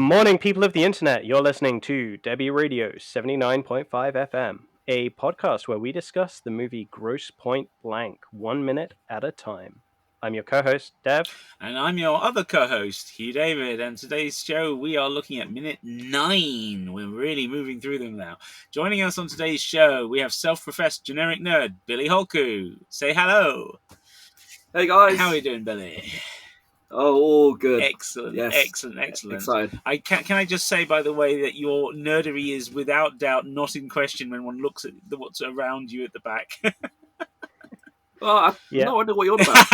morning, people of the internet. You're listening to Debi Radio 79.5 FM, a podcast where we discuss the movie Grosse Point Blank 1 minute at a time. I'm your co-host, Dev. And I'm your other co-host, Hugh David. And today's show, we are looking at minute 9. We're really moving through them now. Joining us on today's show, we have self-professed generic nerd, Billy Holku. Say hello. Hey guys. How are you doing, Billy? Oh, all good. Excellent, Yes. excellent. Excited. Can I just say, by the way, that your nerdery is without doubt not in question when one looks at what's around you at the back. Well, I Yeah. no idea what you're on about.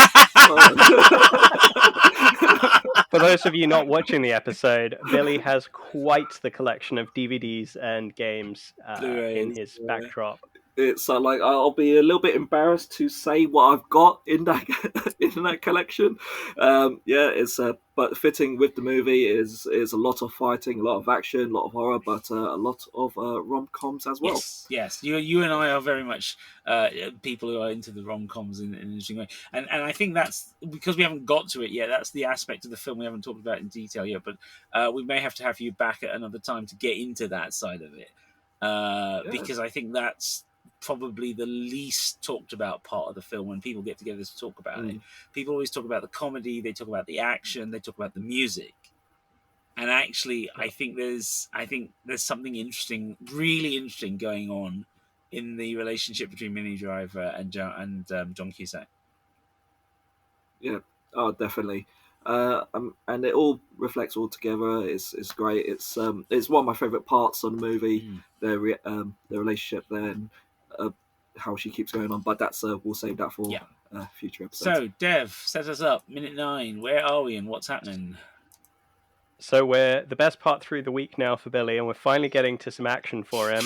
For those of you not watching the episode, Billy has quite the collection of DVDs and games in his backdrop. It's like I'll be a little bit embarrassed to say what I've got in that collection. It's but fitting with the movie is a lot of fighting, a lot of action, a lot of horror, but a lot of rom-coms as well. Yes. You and I are very much people who are into the rom-coms in an interesting way, and I think that's because we haven't got to it yet. That's the aspect of the film we haven't talked about in detail yet, but we may have to have you back at another time to get into that side of it, because I think that's probably the least talked about part of the film when people get together to talk about it. People always talk about the comedy, they talk about the action, they talk about the music. And actually, I think there's something interesting, really interesting going on in the relationship between Minnie Driver and John Cusack. Yeah, oh, definitely. And it all reflects all together. It's great. It's one of my favourite parts of the movie. Their relationship there. And, how she keeps going on, but that's we'll save that for future episodes. So, Dev, set us up. Minute 9. Where are we and what's happening? So we're the best part through the week now for Billy, and we're finally getting to some action for him.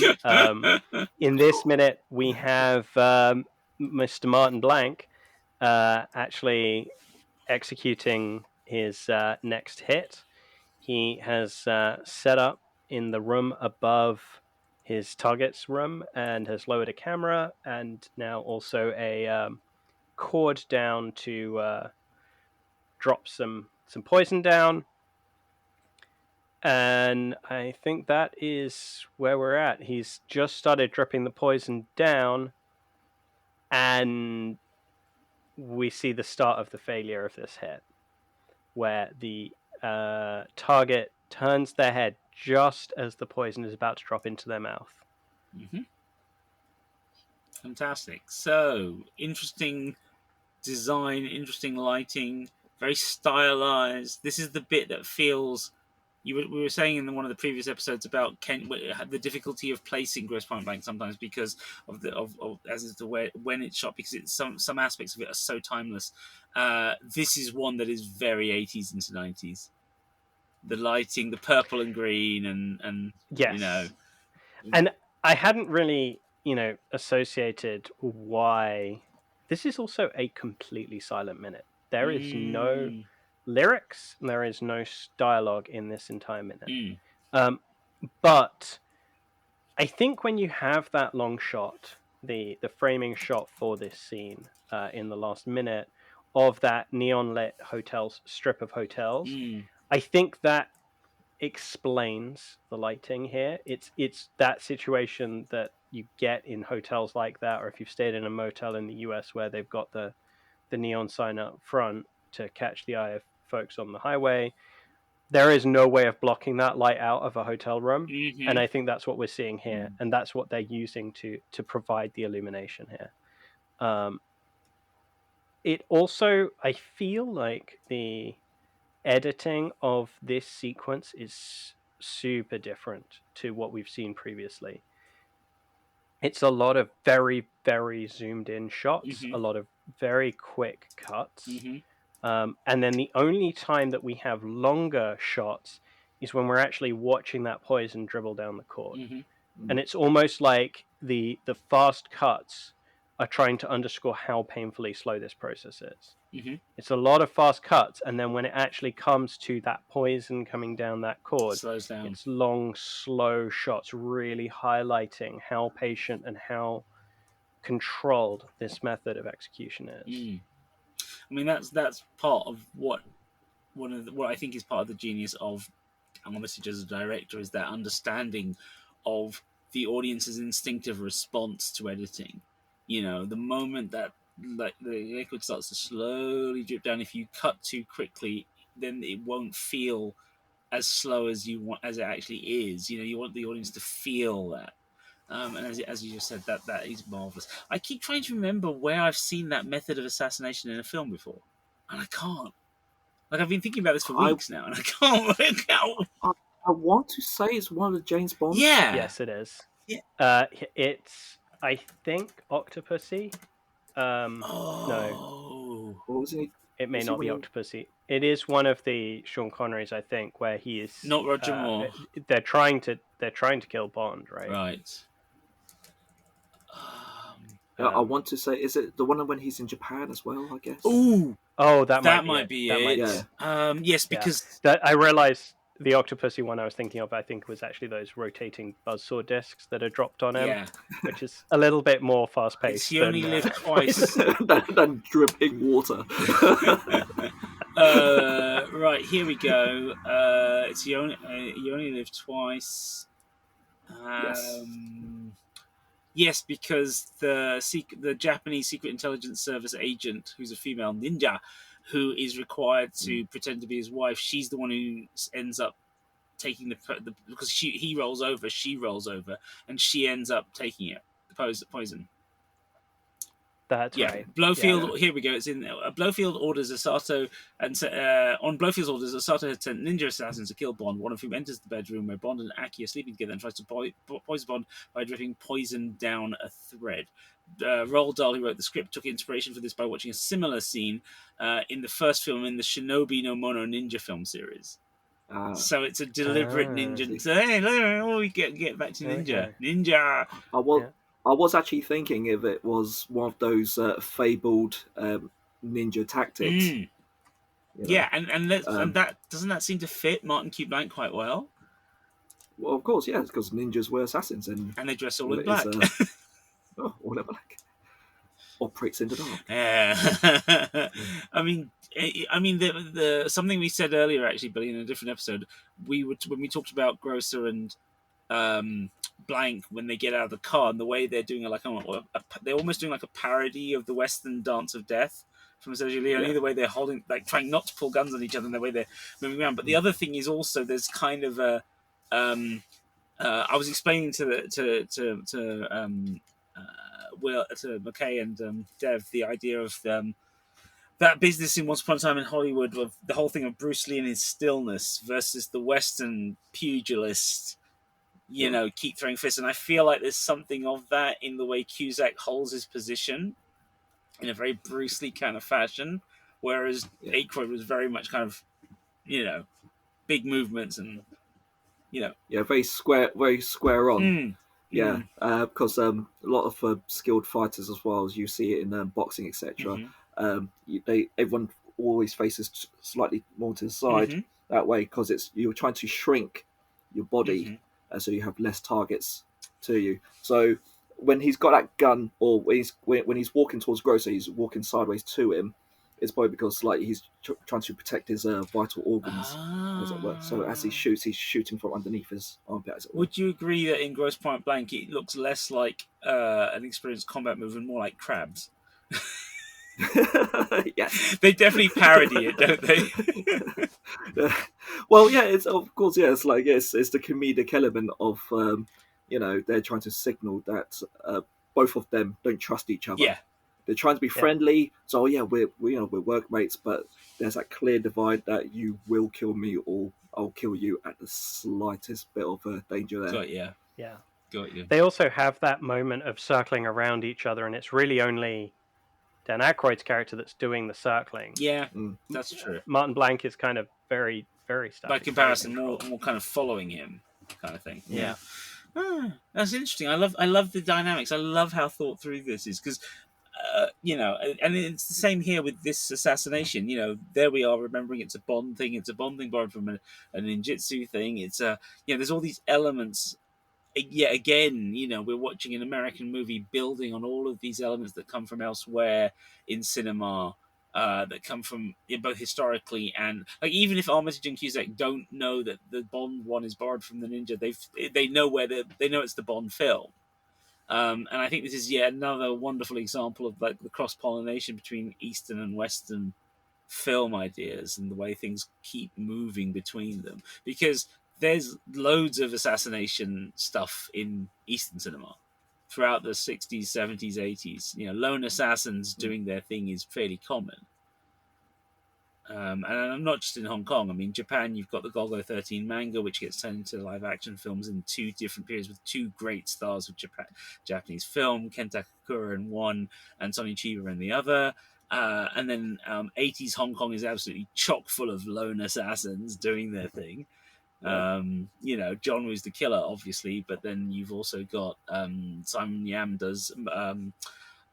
In this minute, we have Mr. Martin Blank actually executing his next hit. He has set up in the room above his target's room and has lowered a camera and now also a cord down to drop some poison down. And I think that is where we're at. He's just started dripping the poison down, and we see the start of the failure of this hit, where the target turns their head just as the poison is about to drop into their mouth. Mm-hmm. Fantastic. So, interesting design, interesting lighting, very stylized. This is the bit that feels... we were saying in one of the previous episodes about the difficulty of placing Grosse Point Blank sometimes because of as is the way when it's shot, because it's some aspects of it are so timeless. This is one that is very 80s into 90s. The lighting, the purple and green, and yes. And I hadn't really associated why this is also a completely silent minute. There is no lyrics, and there is no dialogue in this entire minute. But I think when you have that long shot, the framing shot for this scene in the last minute of that neon lit strip of hotels, I think that explains the lighting here. It's that situation that you get in hotels like that, or if you've stayed in a motel in the US where they've got the neon sign up front to catch the eye of folks on the highway. There is no way of blocking that light out of a hotel room, and I think that's what we're seeing here, and that's what they're using to provide the illumination here. It also, I feel like the editing of this sequence is super different to what we've seen previously. It's a lot of very, very zoomed in shots, a lot of very quick cuts. And then the only time that we have longer shots is when we're actually watching that poison dribble down the cord. And it's almost like the fast cuts are trying to underscore how painfully slow this process is. It's a lot of fast cuts, and then when it actually comes to that poison coming down that cord, slows down. It's long, slow shots really highlighting how patient and how controlled this method of execution is. I mean, that's part of what I think is part of the genius of our message as a director is that understanding of the audience's instinctive response to editing. You know, the moment that like the liquid starts to slowly drip down, if you cut too quickly, then it won't feel as slow as you want as it actually is. You know, you want the audience to feel that. And as you just said, that is marvelous. I keep trying to remember where I've seen that method of assassination in a film before, and I can't. Like I've been thinking about this for I weeks now, and I can't work out. I want to say it's one of the James Bonds. Yeah. Yes, it is. Yeah. It's, I think, Octopussy. No, Oh. What was it? it may Was he not be winning? Octopussy. It is one of the Sean Connerys, I think, where he is. Not Roger Moore. They're trying to kill Bond, right? Right. I want to say, is it the one when he's in Japan as well? I guess. Ooh, Oh, that that might be it. Yeah. Yes, because that I realized the Octopussy one I was thinking of, I think, was actually those rotating buzzsaw discs that are dropped on him, yeah, which is a little bit more fast paced. he only lived twice. than dripping water. Right, here we go. It's you only live twice. Yes. Yes, because the Japanese Secret Intelligence Service agent, who's a female ninja, who is required to pretend to be his wife, she's the one who ends up taking the because he rolls over, she rolls over, and she ends up taking it, the poison. That's right. Blofeld. Yeah. Here we go. It's in Blofeld orders Asato, and on Blofeld's orders, Asato has sent ninja assassins to kill Bond. One of whom enters the bedroom where Bond and Aki are sleeping together and tries to poison Bond by dripping poison down a thread. Roald Dahl, who wrote the script, took inspiration for this by watching a similar scene in the first film in the Shinobi no Mono Ninja film series. So it's a deliberate ninja. So hey, we get back to ninja. Okay. Ninja. I was actually thinking if it was one of those fabled ninja tactics. You know? Yeah, and that doesn't that seem to fit Martin Q. Blank quite well? Well, of course, yeah, because ninjas were assassins and they dress all in black. All in black. Or pricks in the dark. Yeah. I mean, the something we said earlier, actually, Billy, in a different episode, when we talked about Grosse and Blank when they get out of the car and the way they're doing they're almost doing like a parody of the Western Dance of Death from Sergio Leone. The way they're holding, like trying not to pull guns on each other, and the way they're moving around. But the other thing is also there's kind of a I was explaining to McKay and Dev the idea of that business in Once Upon a Time in Hollywood, of the whole thing of Bruce Lee and his stillness versus the Western pugilist, keep throwing fists. And I feel like there's something of that in the way Cusack holds his position in a very Bruce Lee kind of fashion, whereas Aykroyd was very much kind of, big movements and, very square on. Because a lot of skilled fighters as well, as you see it in boxing, etc. Everyone always faces slightly more to the side that way because you're trying to shrink your body so you have less targets to you. So when he's got that gun, or when he's walking towards Grosse, he's walking sideways to him. It's probably because he's trying to protect his vital organs, as it were. So as he shoots, he's shooting from underneath his armpit, as it were. Would you agree that in Grosse Point Blank it looks less like an experienced combat move and more like crabs? Yes, they definitely parody it, don't they? Well, yeah, it's of course, yeah, it's like it's the comedic element of they're trying to signal that both of them don't trust each other. Yeah. They're trying to be friendly, so we're workmates, but there's that clear divide that you will kill me or I'll kill you at the slightest bit of danger there. Got you. Yeah. Got you. They also have that moment of circling around each other, and it's really only Dan Aykroyd's character that's doing the circling. Yeah, that's true. Martin Blank is kind of very, very static. By comparison, more kind of following him, kind of thing. Yeah. That's interesting. I love the dynamics. I love how thought through this is because. And it's the same here with this assassination. There we are remembering it's a Bond thing. It's a Bond thing borrowed from a ninjutsu thing. It's there's all these elements. Yet again, we're watching an American movie building on all of these elements that come from elsewhere in cinema. that come from both historically and like even if Armitage and Cusack don't know that the Bond one is borrowed from the Ninja, they know they know it's the Bond film. And I think this is yet another wonderful example of like the cross pollination between Eastern and Western film ideas and the way things keep moving between them. Because there's loads of assassination stuff in Eastern cinema throughout the 60s, 70s, 80s. Lone assassins doing their thing is fairly common. And I'm not just in Hong Kong. I mean, Japan, you've got the Golgo 13 manga, which gets turned into live action films in 2 different periods with 2 great stars of Japanese film, Kenta Kakura in one and Sonny Chiba in the other. And then 80s Hong Kong is absolutely chock full of lone assassins doing their thing. John Woo's the killer, obviously, but then you've also got Simon Yam does.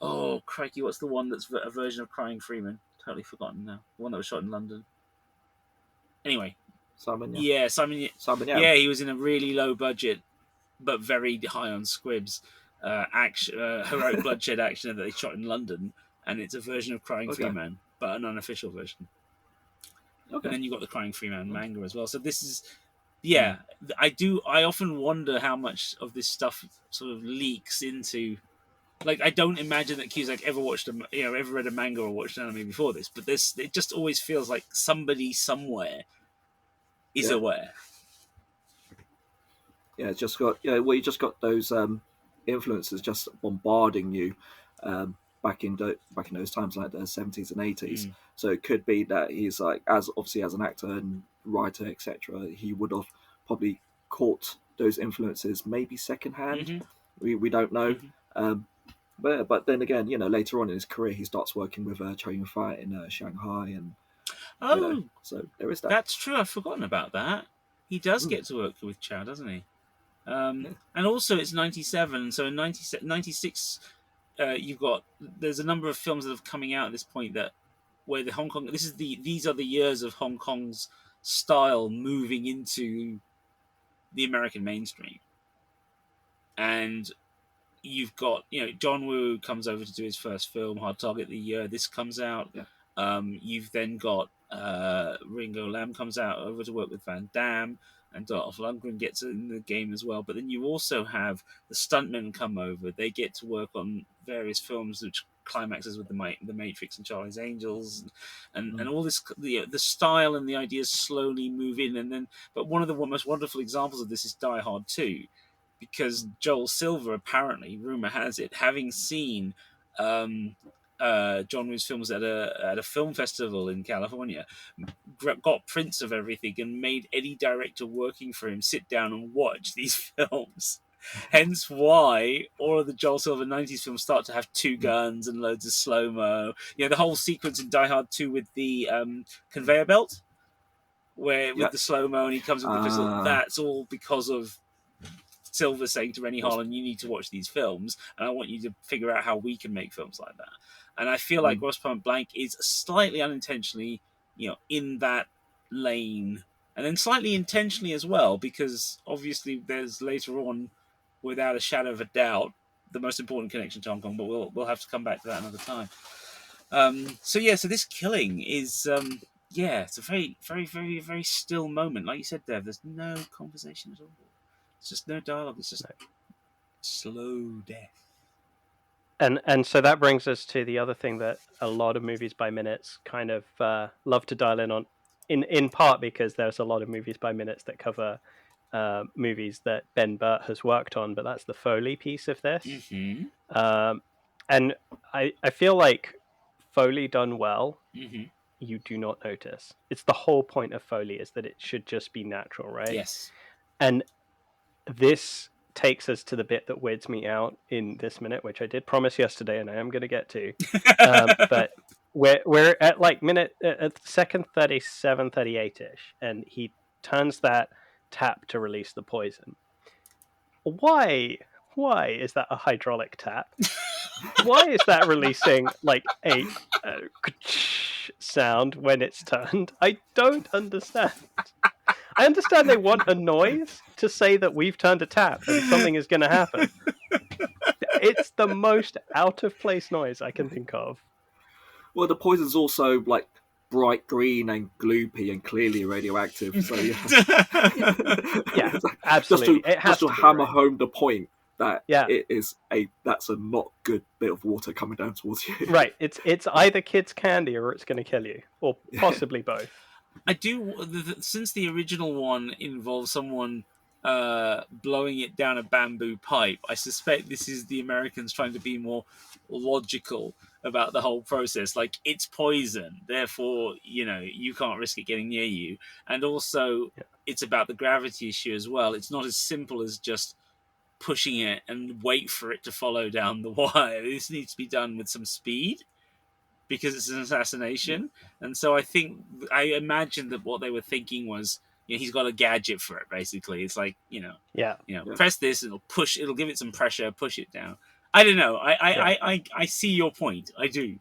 Oh, crikey, what's the one that's a version of Crying Freeman? Totally forgotten now. The one that was shot in London. Anyway. Simon Yam. Yeah, Simon Yam. Yeah, he was in a really low budget, but very high on squibs, heroic bloodshed action that they shot in London, and it's a version of Crying Freeman, but an unofficial version. And then you've got the Crying Freeman manga as well. So this is, I often wonder how much of this stuff sort of leaks into. Like, I don't imagine that Cusack ever ever read a manga or watched an anime before this, but it just always feels like somebody somewhere is aware. Yeah, it's just got you just got those influences just bombarding you back in those times, like the 70s and 80s. So it could be that he's like, as an actor and writer, etc., he would have probably caught those influences maybe secondhand. We don't know. But then again, later on in his career, he starts working with Chow Yun-fat in Shanghai, and so there is that. That's true. I've forgotten about that. He does get to work with Chow, doesn't he? And also, it's 97, so in 96, there's a number of films that have coming out at this point where the Hong Kong. These are the years of Hong Kong's style moving into the American mainstream, and you've got, John Woo comes over to do his first film, Hard Target, the year this comes out. You've then got Ringo Lam comes out over to work with Van Damme, and Dolph Lundgren gets in the game as well. But then you also have the stuntmen come over. They get to work on various films which climaxes with the Matrix and Charlie's Angels, and all this. The style and the ideas slowly move in, but one of the most wonderful examples of this is Die Hard 2. Because Joel Silver, apparently, rumor has it, having seen John Woo's films at a film festival in California, got prints of everything and made any director working for him sit down and watch these films. Hence why all of the Joel Silver 90s films start to have 2 guns and loads of slow-mo. The whole sequence in Die Hard 2 with the conveyor belt, with the slow-mo and he comes with the pistol, that's all because of Silver saying to Rennie Harlan, you need to watch these films, and I want you to figure out how we can make films like that. And I feel like Grosse Pointe Blank is slightly unintentionally, in that lane, and then slightly intentionally as well, because obviously there's later on, without a shadow of a doubt, the most important connection to Hong Kong, but we'll have to come back to that another time. So this killing is, it's a very, very, very, very still moment. Like you said, Dev, there's no conversation at all. It's just no dialogue. It's just slow death. And so that brings us to the other thing that a lot of movies by minutes kind of love to dial in on, in part because there's a lot of movies by minutes that cover movies that Ben Burt has worked on, but that's the Foley piece of this. And I feel like Foley done well, you do not notice. It's the whole point of Foley is that it should just be natural, right? Yes. And this takes us to the bit that weirds me out in this minute, which I did promise yesterday, and I am going to get to. But we're at like at second 37, 38-ish, and he turns that tap to release the poison. Why is that a hydraulic tap? Why is that releasing like a sound when it's turned? I don't understand. I understand they want a noise to say that we've turned a tap and something is going to happen. It's the most out of place noise I can think of. Well, the poison's also like bright green and gloopy and clearly radioactive. So yeah, Yeah, just absolutely. It has to to be, hammer right? home the point that Yeah, that's a not good bit of water coming down towards you. right. It's either kids' candy or it's going to kill you, or possibly both. I do since the original one involves someone blowing it down a bamboo pipe. I suspect this is the Americans trying to be more logical about the whole process. Like, it's poison, therefore you can't risk it getting near you, and also Yeah. it's about the gravity issue as well. It's not as simple as just pushing it and wait for it to follow down the wire. This needs to be done with some speed because it's an assassination. And so I imagine that what they were thinking was, he's got a gadget for it. Basically, it's like Yeah, press this, it'll give it some pressure, push it down. I don't know. yeah. I see your point. I do.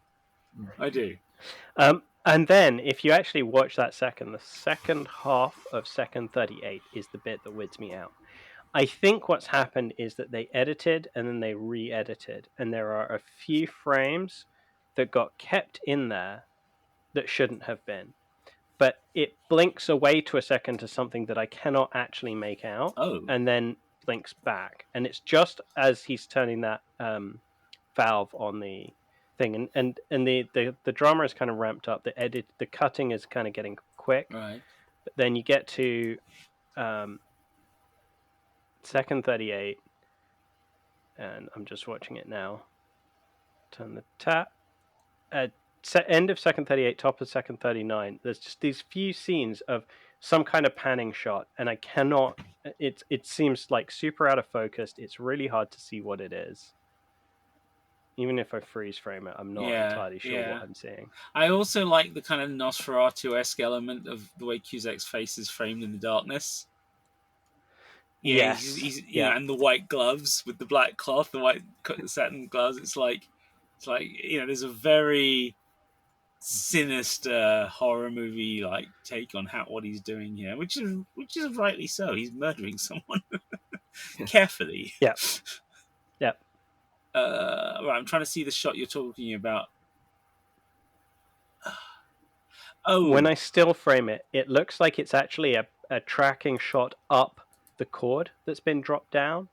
And then if you actually watch that the second half of second 38 is the bit that weirds me out. I think what's happened is that they edited and then they re-edited, and there are a few frames that got kept in there that shouldn't have been. But it blinks away to a second to something that I cannot actually make out, Oh, and then blinks back. And it's just as he's turning that valve on the thing, and the drama is kind of ramped up. The cutting is kind of getting quick. right. But then you get to second 38, and I'm just watching it now. Turn the tap. End of second 38, top of second 39. There's just these few scenes of some kind of panning shot, and I cannot. It seems like super out of focus. It's really hard to see what it is. Even if I freeze frame it, I'm not entirely sure what I'm seeing. I also like the kind of Nosferatu-esque element of the way Cusack's face is framed in the darkness. Yeah, Yes. he's and the white gloves with the black cloth, the white satin gloves. It's like there's a very sinister horror movie like take on what he's doing here, which is rightly so. He's murdering someone carefully. Yeah. Yeah. Right, I'm trying to see the shot you're talking about. Oh, when I still frame it, it looks like it's actually a tracking shot up the cord that's been dropped down.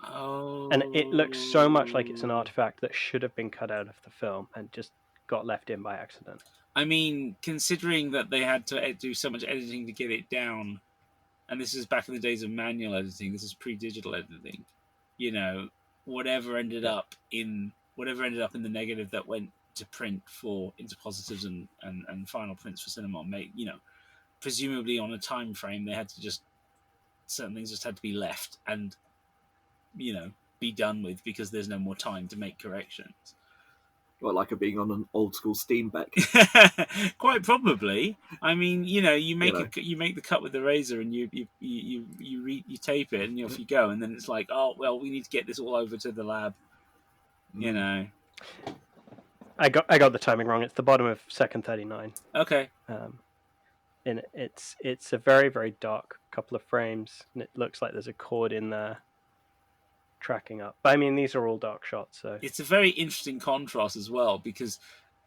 Oh. And it looks so much like it's an artifact that should have been cut out of the film and just got left in by accident. I mean, considering that they had to do so much editing to get it down, and this is back in the days of manual editing, this is pre-digital editing, whatever ended up in the negative that went to print into positives and final prints for cinema, presumably on a time frame, they had to certain things just had to be left and be done with because there's no more time to make corrections. Well, like it being on an old school Steenbeck. Quite probably. I mean, you make the cut with the razor and you tape it and off you go, and then it's like, oh well, we need to get this all over to the lab. I got the timing wrong. It's the bottom of second 39. Okay. And it's a very, very dark couple of frames, and it looks like there's a cord in there tracking up. But I mean, these are all dark shots, so it's a very interesting contrast as well, because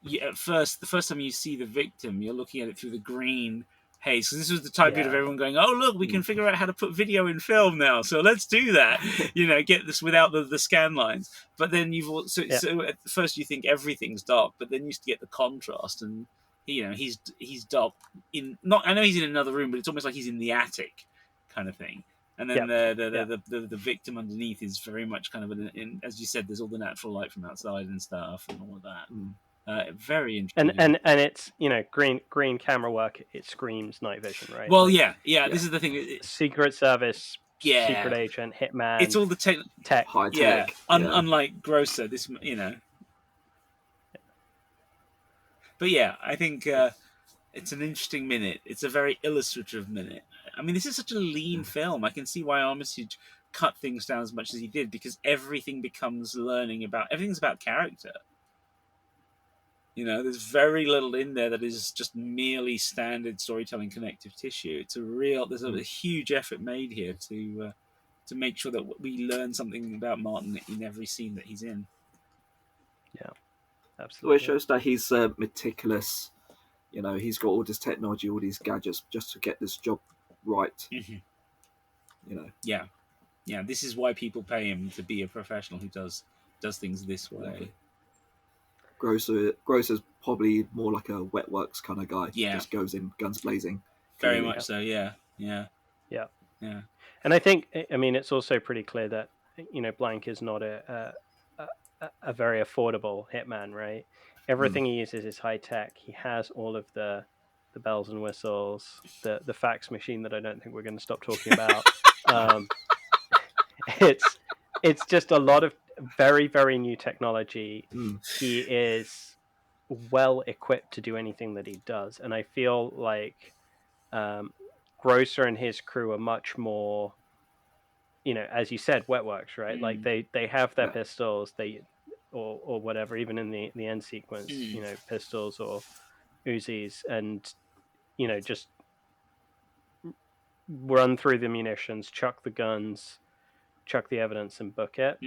the first time you see the victim, you're looking at it through the green haze. So this was the time period of everyone going, "Oh look, we can figure out how to put video in film now, so let's do that." Get this without the scan lines. But then so at first you think everything's dark, but then you get the contrast, and he's dark in I know he's in another room, but it's almost like he's in the attic kind of thing. And then the victim underneath is very much kind of as you said, there's all the natural light from outside and stuff and all of that. Very interesting. And it's green camera work. It screams night vision, right? Well, yeah. This is the thing. Secret Service, secret agent, hitman. It's all the tech. High tech. Unlike Grosse, this But yeah, I think it's an interesting minute. It's a very illustrative minute. I mean, this is such a lean film. I can see why Armitage cut things down as much as he did, because everything's about character. There's very little in there that is just merely standard storytelling connective tissue. There's a huge effort made here to make sure that we learn something about Martin in every scene that he's in. Yeah. Well, it absolutely. shows that he's meticulous. You know, he's got all this technology, all these gadgets, just to get this job right. Mhm. You know, Yeah. This is why people pay him to be a professional who does things this way. exactly. Grosse is probably more like a wet works kind of guy. Yeah. Just goes in guns blazing. Very Clearly. much so. Yeah. And I think, I mean, it's also pretty clear that, you know, Blank is not a very affordable hitman, right? Everything he uses is high tech. He has all of the bells and whistles, the fax machine that I don't think we're going to stop talking about. It's just a lot of very, very new technology. He is well equipped to do anything that he does, and I feel like Grosse and his crew are much more, you know, as you said, wet works, right? Like they have their pistols, or whatever, even in the end sequence, you know, pistols or Uzis, and you know, just run through the munitions, chuck the guns, chuck the evidence, and book it.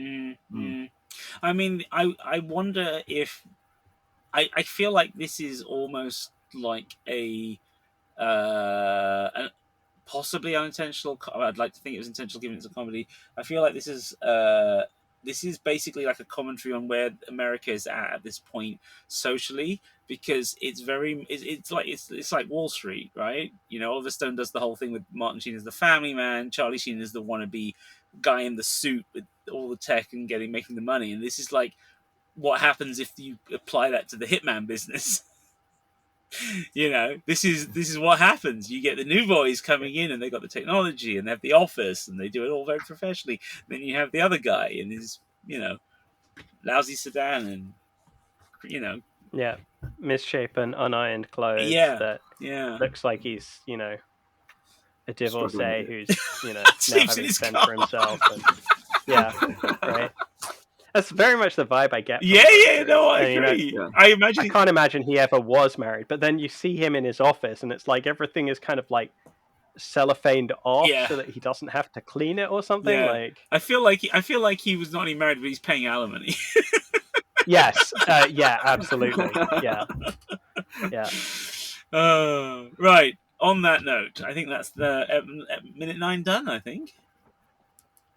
I mean, I wonder if I feel like this is almost like a possibly unintentional. I'd like to think it was intentional, given it's a comedy. I feel like this is basically like a commentary on where America is at this point socially, because it's very it's like Wall Street, right? You know, Oliver Stone does the whole thing with Martin Sheen as the family man, Charlie Sheen is the wannabe guy in the suit with all the tech and making the money, and this is like what happens if you apply that to the hitman business. You know, this is what happens. You get the new boys coming in, and they got the technology, and they have the office, and they do it all very professionally. Then you have the other guy in his, you know, lousy sedan, and you know, misshapen, unironed clothes that looks like he's, you know, a divorcee who's, you know, now having to fend for himself. And, right. That's very much the vibe I get. No, I agree. You know, I imagine. I can't imagine he ever was married, but then you see him in his office, and it's like everything is kind of like cellophaned off so that he doesn't have to clean it or something. Like I feel like he was not only married, but he's paying alimony. Yes. Absolutely. Yeah. Right. On that note, I think that's the minute 9 done. I think.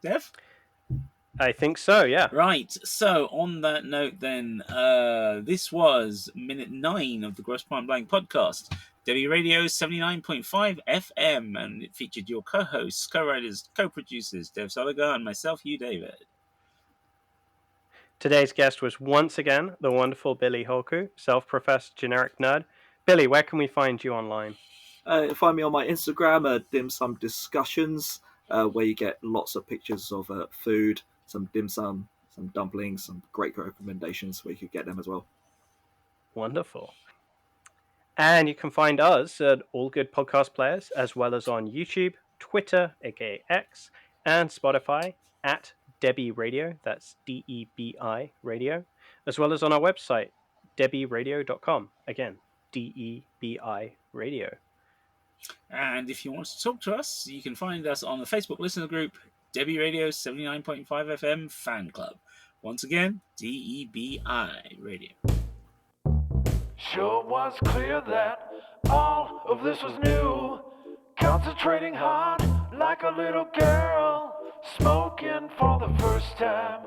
Dev? I think so, yeah. Right. So, on that note, then, this was minute 9 of the Grosse Point Blank podcast. Debi Radio 79.5 FM, and it featured your co-hosts, co-writers, co-producers, Dev Soligar and myself, Hugh David. Today's guest was once again the wonderful Billy Holku, self-professed generic nerd. Billy, where can we find you online? Find me on my Instagram, Dim Sum Discussions, where you get lots of pictures of food, some dim sum, some dumplings, some great recommendations where you could get them as well. Wonderful. And you can find us at all good podcast players, as well as on YouTube, Twitter, aka X, and Spotify at Debi Radio, that's DEBI Radio, as well as on our website, debiradio.com. Again, DEBI Radio. And if you want to talk to us, you can find us on the Facebook listener group, Debi Radio 79.5 FM Fan Club. Once again, DEBI Radio. Sure was clear that all of this was new. Concentrating hard like a little girl, smoking for the first time.